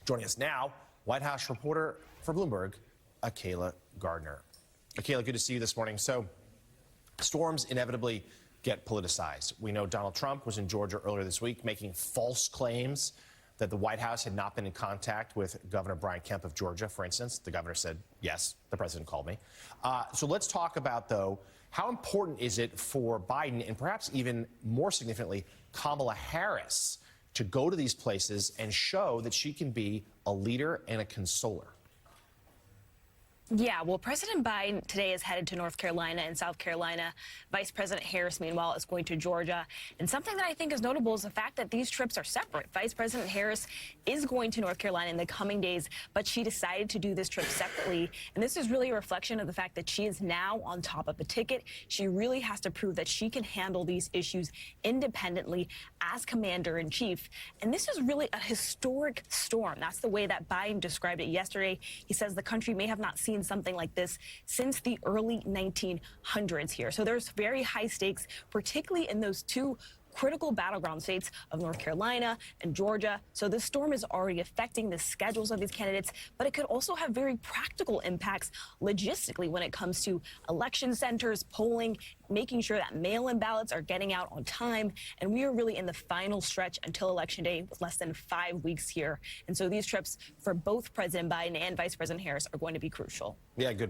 Joining us now, White House reporter for Bloomberg, Akayla Gardner. Akayla, good to see you this morning. So, storms inevitably get politicized. We know Donald Trump was in Georgia earlier this week making false claims that the White House had not been in contact with Governor Brian Kemp of Georgia, for instance. The governor said, yes, the president called me. So let's talk about, though, how important is it for Biden and perhaps even more significantly, Kamala Harris to go to these places and show that she can be a leader and a consoler? Yeah, well, President Biden today is headed to North Carolina and South Carolina. Vice President Harris, meanwhile, is going to Georgia. And something that I think is notable is the fact that these trips are separate. Vice President Harris is going to North Carolina in the coming days, but she decided to do this trip separately. And this is really a reflection of the fact that she is now on top of the ticket. She really has to prove that she can handle these issues independently as commander-in-chief. And this is really a historic storm. That's the way that Biden described it yesterday. He says the country may have not seen something like this since the early 1900s here. So there's very high stakes, particularly in those two critical battleground states of North Carolina and Georgia. So this storm is already affecting the schedules of these candidates, but it could also have very practical impacts logistically when it comes to election centers, polling, making sure that mail-in ballots are getting out on time. And we are really in the final stretch until Election Day with less than 5 weeks here. And so these trips for both President Biden and Vice President Harris are going to be crucial. Yeah, good